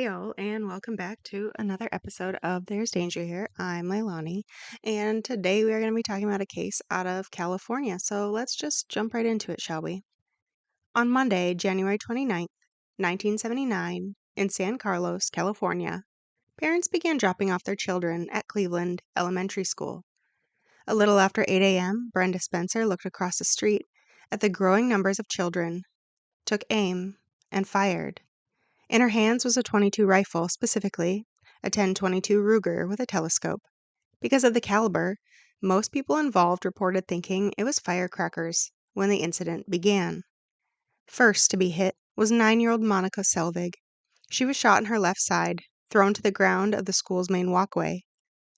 Hey all, and welcome back to another episode of There's Danger Here. I'm Leilani, and today we are going to be talking about a case out of California. So let's just jump right into it, shall we? On Monday, January 29th, 1979, in San Carlos, California, parents began dropping off their children at Cleveland Elementary School. A little after 8 a.m., Brenda Spencer looked across the street at the growing numbers of children, took aim, and fired. In her hands was a .22 rifle, specifically a 10-22 Ruger with a telescope. Because of the caliber, most people involved reported thinking it was firecrackers when the incident began. First to be hit was 9-year-old Monica Selvig. She was shot in her left side, thrown to the ground of the school's main walkway.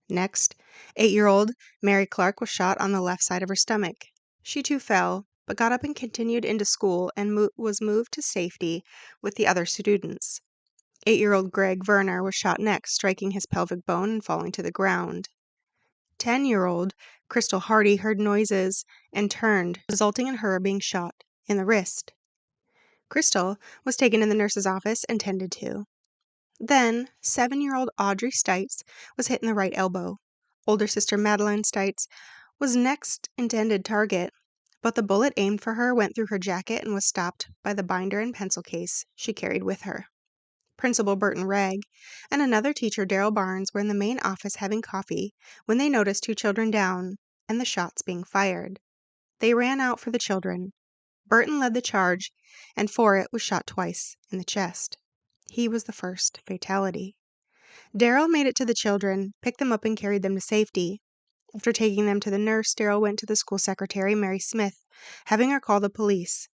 Next, 8-year-old Mary Clark was shot on the left side of her stomach. She too fell, but got up and continued into school and was moved to safety with the other students. 8-year-old Greg Werner was shot next, striking his pelvic bone and falling to the ground. 10-year-old Crystal Hardy heard noises and turned, resulting in her being shot in the wrist. Crystal was taken in the nurse's office and tended to. Then, 7-year-old Audrey Stites was hit in the right elbow. Older sister Madeline Stites was next intended target, but the bullet aimed for her went through her jacket and was stopped by the binder and pencil case she carried with her. Principal Burton Ragg and another teacher, Darrell Barnes, were in the main office having coffee when they noticed 2 children down and the shots being fired. They ran out for the children. Burton led the charge, and for it was shot twice in the chest. He was the first fatality. Darrell made it to the children, picked them up, and carried them to safety. After taking them to the nurse, Darrell went to the school secretary, Mary Smith, having her call the police.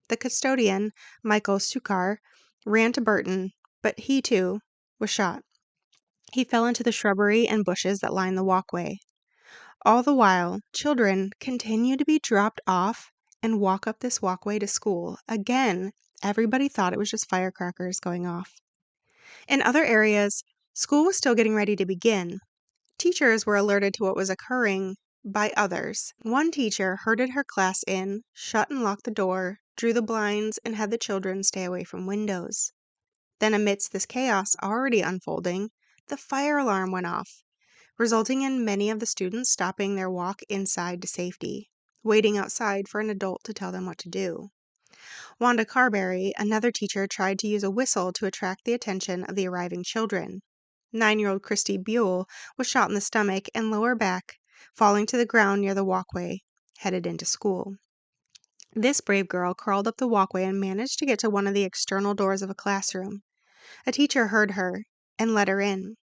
The custodian, Michael Sukar, ran to Burton, but he, too, was shot. He fell into the shrubbery and bushes that lined the walkway. All the while, children continued to be dropped off and walk up this walkway to school. Again, everybody thought it was just firecrackers going off. In other areas, school was still getting ready to begin. Teachers were alerted to what was occurring by others. One teacher herded her class in, shut and locked the door, drew the blinds, and had the children stay away from windows. Then, amidst this chaos already unfolding, the fire alarm went off, resulting in many of the students stopping their walk inside to safety, waiting outside for an adult to tell them what to do. Wanda Carberry, another teacher, tried to use a whistle to attract the attention of the arriving children. 9-year-old Christy Buell was shot in the stomach and lower back, falling to the ground near the walkway, headed into school. This brave girl crawled up the walkway and managed to get to one of the external doors of a classroom. A teacher heard her and let her in.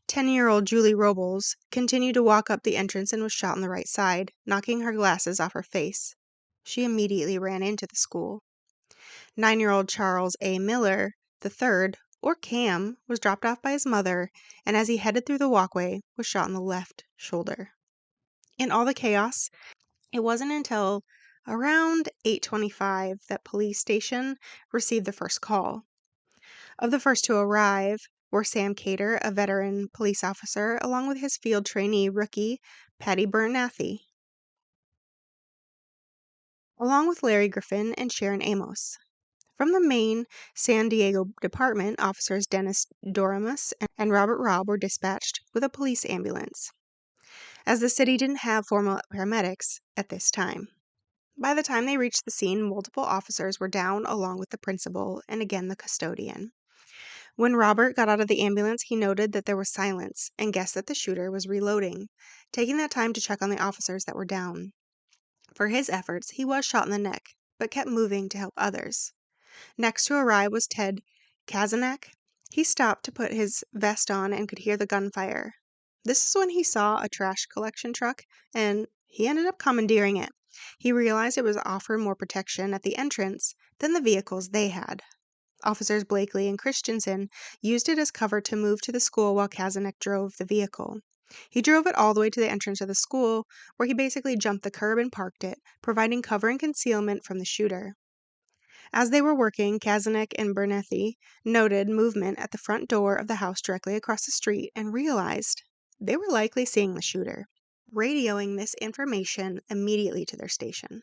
10-year-old Julie Robles continued to walk up the entrance and was shot on the right side, knocking her glasses off her face. She immediately ran into the school. 9-year-old Charles A. Miller III, or Cam, was dropped off by his mother, and as he headed through the walkway, was shot in the left shoulder. In all the chaos, it wasn't until around 8:25 that police station received the first call. Of the first to arrive were Sam Cater, a veteran police officer, along with his field trainee rookie, Patty Bernathy, along with Larry Griffin and Sharon Amos. From the main San Diego department, officers Dennis Doremus and Robert Robb were dispatched with a police ambulance, as the city didn't have formal paramedics at this time. By the time they reached the scene, multiple officers were down along with the principal and again the custodian. When Robert got out of the ambulance, he noted that there was silence and guessed that the shooter was reloading, taking that time to check on the officers that were down. For his efforts, he was shot in the neck, but kept moving to help others. Next to arrive was Ted Kazanak. He stopped to put his vest on and could hear the gunfire. This is when he saw a trash collection truck, and he ended up commandeering it. He realized it was offered more protection at the entrance than the vehicles they had. Officers Blakely and Christensen used it as cover to move to the school while Kazanek drove the vehicle. He drove it all the way to the entrance of the school, where he basically jumped the curb and parked it, providing cover and concealment from the shooter. As they were working, Kazanek and Bernathy noted movement at the front door of the house directly across the street and realized they were likely seeing the shooter, radioing this information immediately to their station.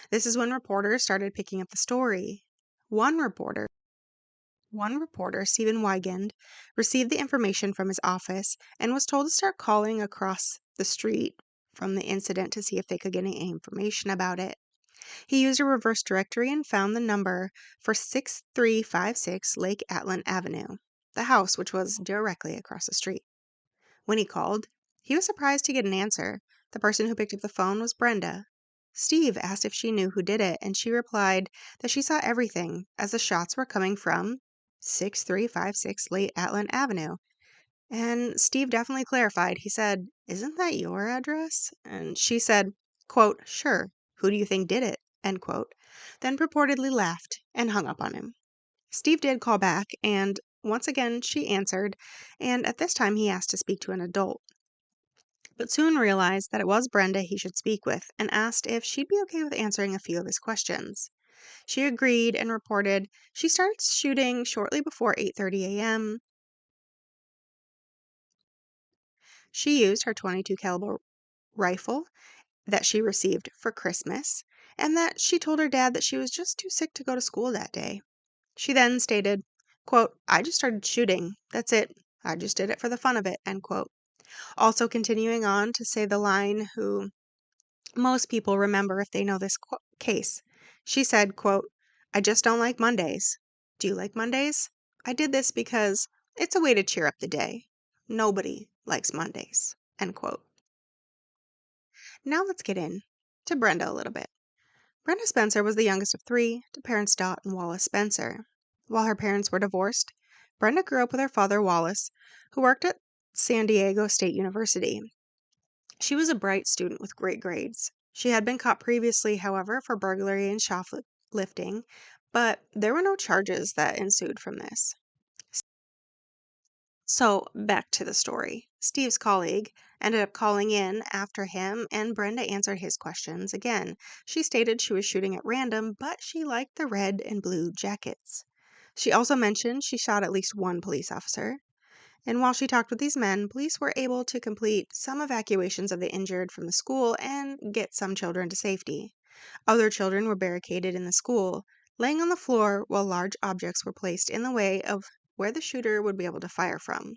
This is when reporters started picking up the story. One reporter One reporter, Stephen Wygand, received the information from his office and was told to start calling across the street from the incident to see if they could get any information about it. He used a reverse directory and found the number for 6356 Lake Atlant Avenue, the house which was directly across the street. When he called, he was surprised to get an answer. The person who picked up the phone was Brenda. Steve asked if she knew who did it, and she replied that she saw everything as the shots were coming from 6356 Lake Atlant Avenue. And Steve definitely clarified. He said, "Isn't that your address?" And she said, quote, "Sure. Who do you think did it?" End quote. Then purportedly laughed and hung up on him. Steve did call back, and once again she answered, and at this time he asked to speak to an adult, but soon realized that it was Brenda he should speak with and asked if she'd be okay with answering a few of his questions. She agreed and reported she started shooting shortly before 8:30 a.m. She used her .22 caliber rifle that she received for Christmas, and that she told her dad that she was just too sick to go to school that day. She then stated, quote, "I just started shooting. That's it. I just did it for the fun of it," end quote. Also continuing on to say the line who most people remember if they know this case. She said, quote, "I just don't like Mondays. Do you like Mondays? I did this because it's a way to cheer up the day. Nobody likes Mondays," end quote. Now let's get in to Brenda a little bit. Brenda Spencer was the youngest of three to parents Dot and Wallace Spencer. While her parents were divorced, Brenda grew up with her father Wallace, who worked at San Diego State University. She was a bright student with great grades. She had been caught previously, however, for burglary and shoplifting, but there were no charges that ensued from this. So, back to the story. Steve's colleague ended up calling in after him, and Brenda answered his questions again. She stated she was shooting at random, but she liked the red and blue jackets. She also mentioned she shot at least one police officer. And while she talked with these men, police were able to complete some evacuations of the injured from the school and get some children to safety. Other children were barricaded in the school, laying on the floor while large objects were placed in the way of where the shooter would be able to fire from.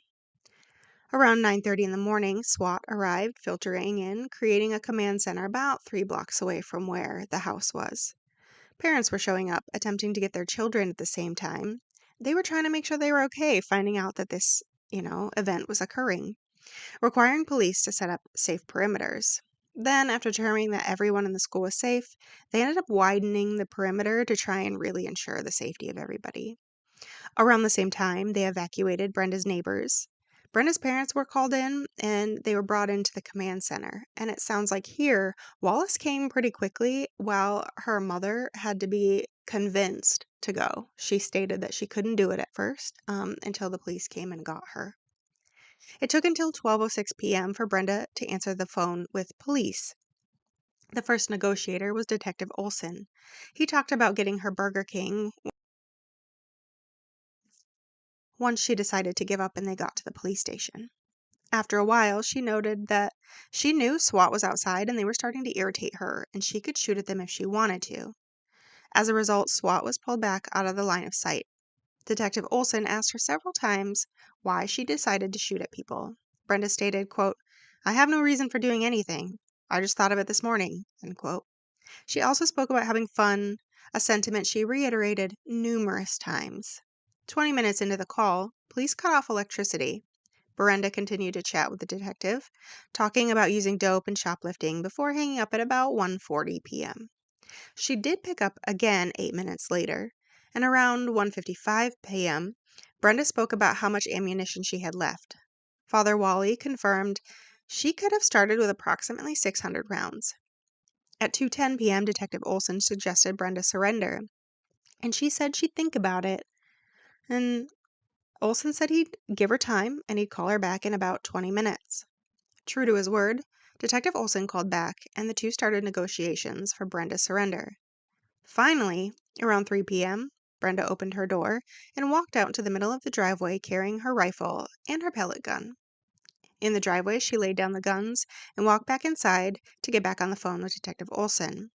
Around 9:30 in the morning, SWAT arrived, filtering in, creating a command center about 3 blocks away from where the house was. Parents were showing up, attempting to get their children at the same time. They were trying to make sure they were okay, finding out that this, event was occurring, requiring police to set up safe perimeters. Then, after determining that everyone in the school was safe, they ended up widening the perimeter to try and really ensure the safety of everybody. Around the same time, they evacuated Brenda's neighbors. Brenda's parents were called in and they were brought into the command center. And it sounds like here, Wallace came pretty quickly while her mother had to be convinced to go. She stated that she couldn't do it at first until the police came and got her. It took until 12:06 p.m. for Brenda to answer the phone with police. The first negotiator was Detective Olson. He talked about getting her Burger King once she decided to give up and they got to the police station. After a while, she noted that she knew SWAT was outside and they were starting to irritate her, and she could shoot at them if she wanted to. As a result, SWAT was pulled back out of the line of sight. Detective Olson asked her several times why she decided to shoot at people. Brenda stated, quote, "I have no reason for doing anything. I just thought of it this morning," end quote. She also spoke about having fun, a sentiment she reiterated numerous times. 20 minutes into the call, police cut off electricity. Brenda continued to chat with the detective, talking about using dope and shoplifting before hanging up at about 1:40 p.m. She did pick up again 8 minutes later, and around 1:55 p.m., Brenda spoke about how much ammunition she had left. Father Wally confirmed she could have started with approximately 600 rounds. At 2:10 p.m., Detective Olson suggested Brenda surrender, and she said she'd think about it. And Olson said he'd give her time and he'd call her back in about 20 minutes. True to his word, Detective Olson called back, and the two started negotiations for Brenda's surrender. Finally, around 3 p.m., Brenda opened her door and walked out into the middle of the driveway carrying her rifle and her pellet gun. In the driveway, she laid down the guns and walked back inside to get back on the phone with Detective Olson.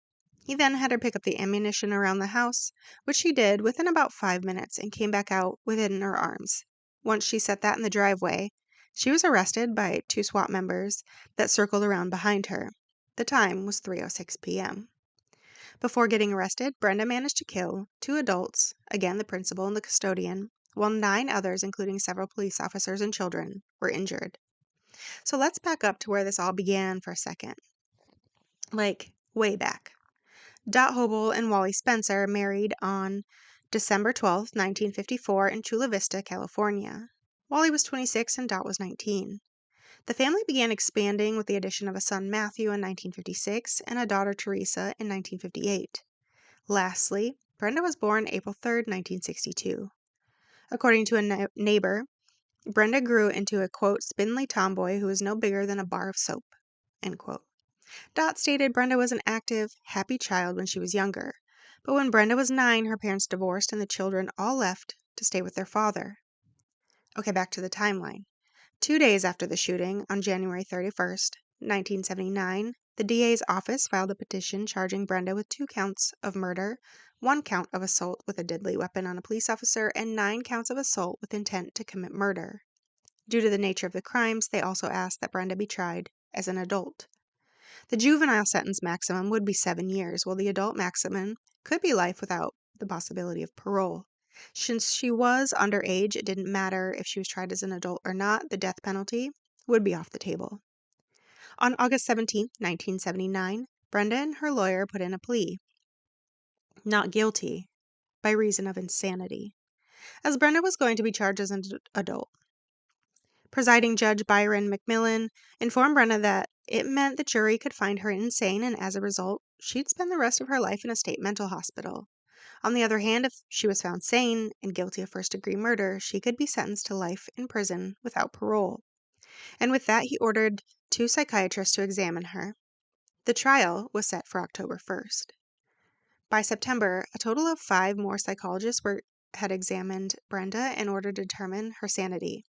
He then had her pick up the ammunition around the house, which she did within about 5 minutes and came back out with it in her arms. Once she set that in the driveway, she was arrested by 2 SWAT members that circled around behind her. The time was 3:06 p.m. Before getting arrested, Brenda managed to kill 2 adults, again the principal and the custodian, while 9 others, including several police officers and children, were injured. So let's back up to where this all began for a second. Like, way back. Dot Hobel and Wally Spencer married on December 12, 1954 in Chula Vista, California. Wally was 26 and Dot was 19. The family began expanding with the addition of a son Matthew in 1956 and a daughter Teresa in 1958. Lastly, Brenda was born April 3, 1962. According to a neighbor, Brenda grew into a, quote, spindly tomboy who was no bigger than a bar of soap, end quote. Dot stated Brenda was an active, happy child when she was younger, but when Brenda was 9, her parents divorced and the children all left to stay with their father. Okay, back to the timeline. 2 days after the shooting, on January 31st, 1979, the DA's office filed a petition charging Brenda with 2 counts of murder, 1 count of assault with a deadly weapon on a police officer, and 9 counts of assault with intent to commit murder. Due to the nature of the crimes, they also asked that Brenda be tried as an adult. The juvenile sentence maximum would be 7 years, while the adult maximum could be life without the possibility of parole. Since she was underage, it didn't matter if she was tried as an adult or not, the death penalty would be off the table. On August 17, 1979, Brenda and her lawyer put in a plea. Not guilty, by reason of insanity, as Brenda was going to be charged as an adult. Presiding Judge Byron McMillan informed Brenda that it meant the jury could find her insane and as a result, she'd spend the rest of her life in a state mental hospital. On the other hand, if she was found sane and guilty of first-degree murder, she could be sentenced to life in prison without parole. And with that, he ordered 2 psychiatrists to examine her. The trial was set for October 1st. By September, a total of 5 more psychologists had examined Brenda in order to determine her sanity.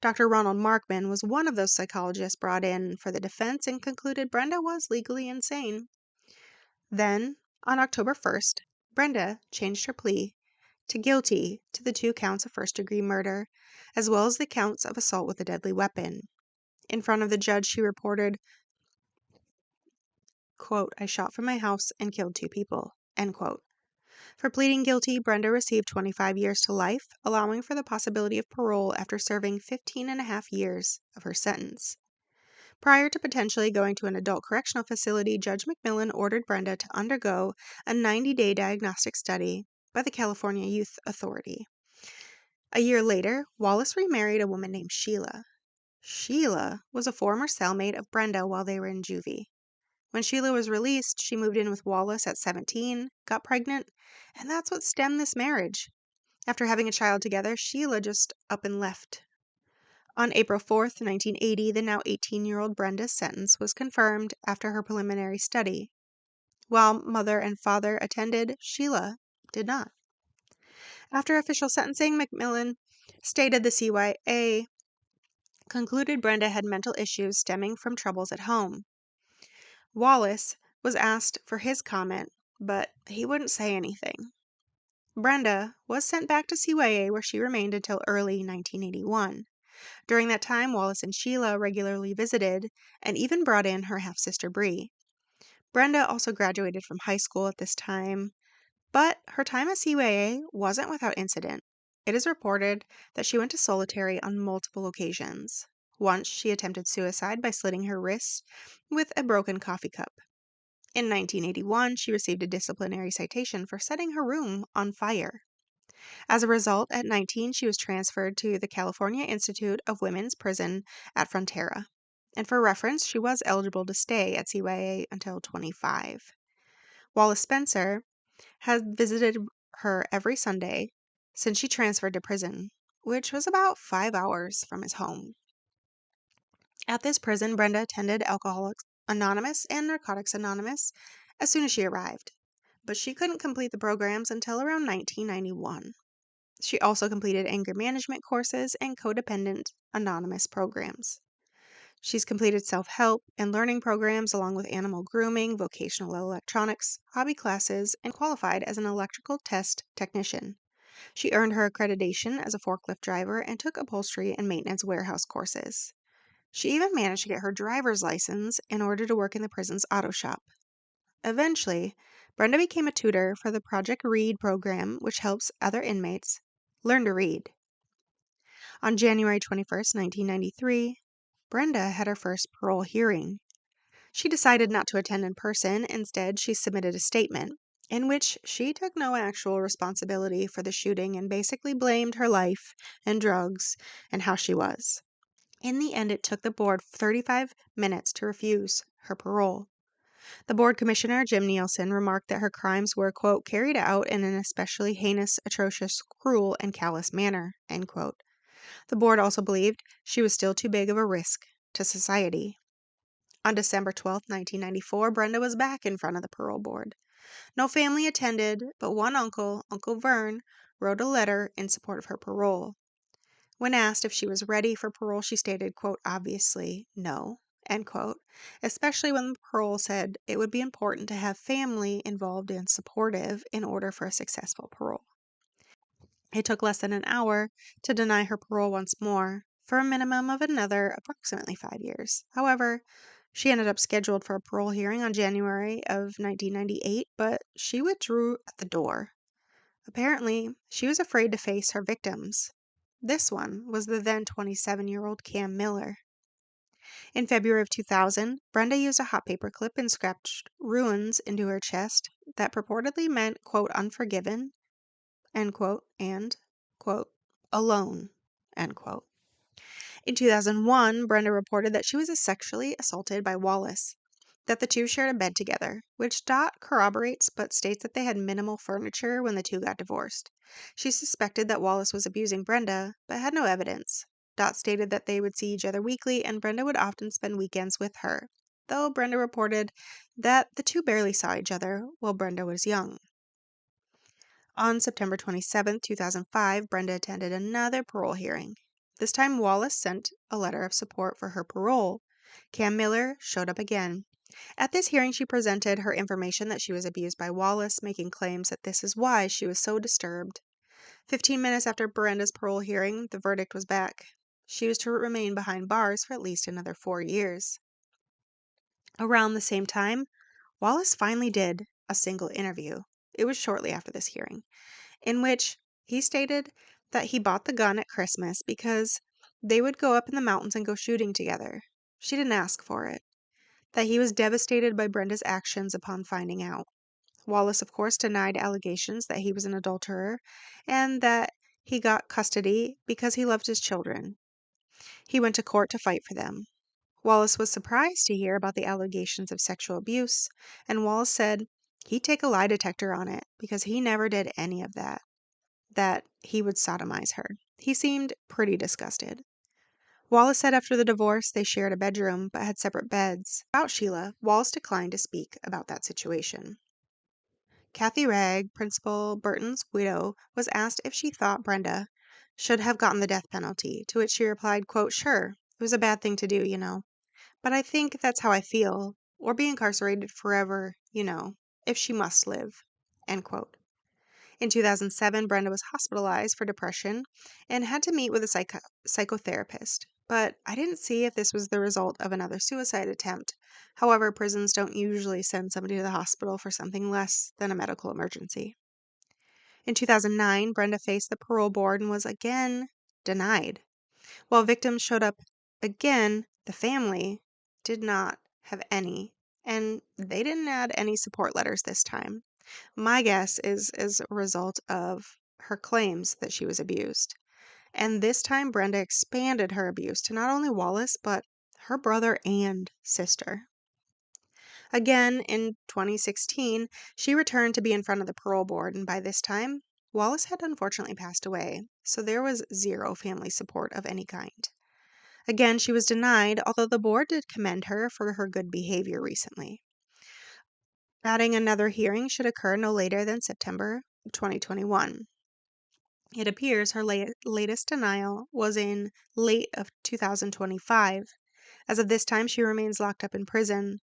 Dr. Ronald Markman was one of those psychologists brought in for the defense and concluded Brenda was legally insane. Then, on October 1st, Brenda changed her plea to guilty to the 2 counts of first-degree murder, as well as the counts of assault with a deadly weapon. In front of the judge, she reported, quote, I shot from my house and killed 2 people, end quote. For pleading guilty, Brenda received 25 years to life, allowing for the possibility of parole after serving 15 and a half years of her sentence. Prior to potentially going to an adult correctional facility, Judge McMillan ordered Brenda to undergo a 90-day diagnostic study by the California Youth Authority. A year later, Wallace remarried a woman named Sheila. Sheila was a former cellmate of Brenda while they were in juvie. When Sheila was released, she moved in with Wallace at 17, got pregnant, and that's what stemmed this marriage. After having a child together, Sheila just up and left. On April 4th, 1980, the now 18-year-old Brenda's sentence was confirmed after her preliminary study. While mother and father attended, Sheila did not. After official sentencing, McMillan stated the CYA concluded Brenda had mental issues stemming from troubles at home. Wallace was asked for his comment, but he wouldn't say anything. Brenda was sent back to CYA where she remained until early 1981. During that time, Wallace and Sheila regularly visited and even brought in her half-sister Bree. Brenda also graduated from high school at this time, but her time at CYA wasn't without incident. It is reported that she went to solitary on multiple occasions. Once, she attempted suicide by slitting her wrists with a broken coffee cup. In 1981, she received a disciplinary citation for setting her room on fire. As a result, at 19, she was transferred to the California Institute of Women's Prison at Frontera. And for reference, she was eligible to stay at CYA until 25. Wallace Spencer had visited her every Sunday since she transferred to prison, which was about 5 hours from his home. At this prison, Brenda attended Alcoholics Anonymous and Narcotics Anonymous as soon as she arrived, but she couldn't complete the programs until around 1991. She also completed anger management courses and codependent anonymous programs. She's completed self-help and learning programs along with animal grooming, vocational electronics, hobby classes, and qualified as an electrical test technician. She earned her accreditation as a forklift driver and took upholstery and maintenance warehouse courses. She even managed to get her driver's license in order to work in the prison's auto shop. Eventually, Brenda became a tutor for the Project Read program, which helps other inmates learn to read. On January 21st, 1993, Brenda had her first parole hearing. She decided not to attend in person. Instead, she submitted a statement in which she took no actual responsibility for the shooting and basically blamed her life and drugs and how she was. In the end, it took the board 35 minutes to refuse her parole. The board commissioner, Jim Nielsen, remarked that her crimes were, quote, carried out in an especially heinous, atrocious, cruel, and callous manner, end quote. The board also believed she was still too big of a risk to society. On December 12, 1994, Brenda was back in front of the parole board. No family attended, but one uncle, Uncle Vern, wrote a letter in support of her parole. When asked if she was ready for parole, she stated, quote, obviously, no, end quote, especially when the parole said it would be important to have family involved and supportive in order for a successful parole. It took less than an hour to deny her parole once more, for a minimum of another approximately 5 years. However, she ended up scheduled for a parole hearing on January of 1998, but she withdrew at the door. Apparently, she was afraid to face her victims. This one was the then 27-year-old Cam Miller. In February of 2000, Brenda used a hot paper clip and scratched runes into her chest that purportedly meant, quote, unforgiven, end quote, and, quote, alone, end quote. In 2001, Brenda reported that she was sexually assaulted by Wallace, that the two shared a bed together, which Dot corroborates but states that they had minimal furniture when the two got divorced. She suspected that Wallace was abusing Brenda, but had no evidence. Dot stated that they would see each other weekly and Brenda would often spend weekends with her, though Brenda reported that the two barely saw each other while Brenda was young. On September 27, 2005, Brenda attended another parole hearing. This time, Wallace sent a letter of support for her parole. Cam Miller showed up again. At this hearing, she presented her information that she was abused by Wallace, making claims that this is why she was so disturbed. 15 minutes after Brenda's parole hearing, the verdict was back. She was to remain behind bars for at least another 4 years. Around the same time, Wallace finally did a single interview. It was shortly after this hearing, in which he stated that he bought the gun at Christmas because they would go up in the mountains and go shooting together. She didn't ask for it. That he was devastated by Brenda's actions upon finding out. Wallace, of course, denied allegations that he was an adulterer and that he got custody because he loved his children. He went to court to fight for them. Wallace was surprised to hear about the allegations of sexual abuse, and Wallace said he'd take a lie detector on it because he never did any of that he would sodomize her. He seemed pretty disgusted. Wallace said after the divorce they shared a bedroom but had separate beds. About Sheila, Wallace declined to speak about that situation. Kathy Ragg, Principal Burton's widow, was asked if she thought Brenda should have gotten the death penalty, to which she replied, quote, sure, it was a bad thing to do, but I think that's how I feel, or be incarcerated forever, if she must live, end quote. In 2007, Brenda was hospitalized for depression and had to meet with a psychotherapist. But I didn't see if this was the result of another suicide attempt. However, prisons don't usually send somebody to the hospital for something less than a medical emergency. In 2009, Brenda faced the parole board and was again denied. While victims showed up again, the family did not have any, and they didn't add any support letters this time. My guess is as a result of her claims that she was abused. And this time, Brenda expanded her abuse to not only Wallace, but her brother and sister. Again, in 2016, she returned to be in front of the parole board, and by this time, Wallace had unfortunately passed away, so there was zero family support of any kind. Again, she was denied, although the board did commend her for her good behavior recently. Adding another hearing should occur no later than September 2021. It appears her latest denial was in late of 2025. As of this time, she remains locked up in prison.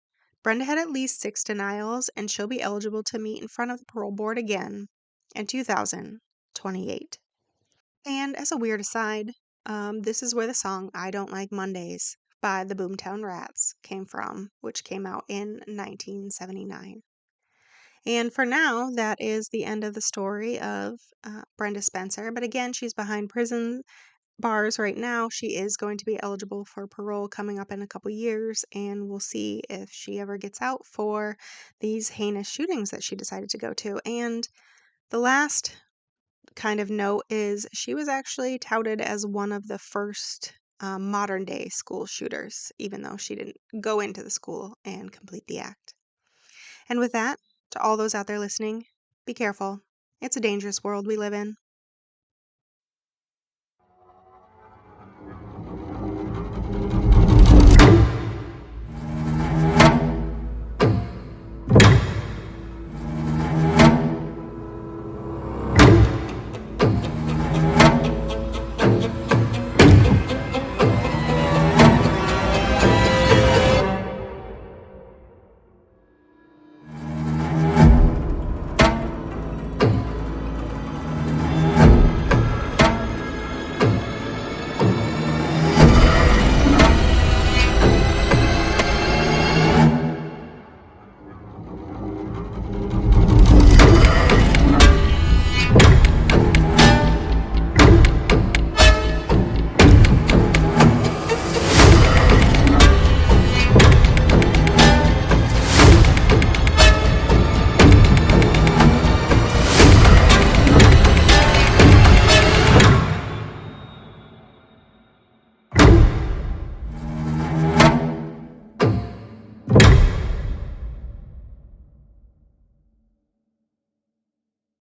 Brenda had at least 6 denials, and she'll be eligible to meet in front of the parole board again in 2028. And as a weird aside, this is where the song I Don't Like Mondays by the Boomtown Rats came from, which came out in 1979. And for now, that is the end of the story of Brenda Spencer. But again, she's behind prison bars right now. She is going to be eligible for parole coming up in a couple years, and we'll see if she ever gets out for these heinous shootings that she decided to go to. And the last kind of note is she was actually touted as one of the first modern day school shooters, even though she didn't go into the school and complete the act. And with that, to all those out there listening, be careful. It's a dangerous world we live in.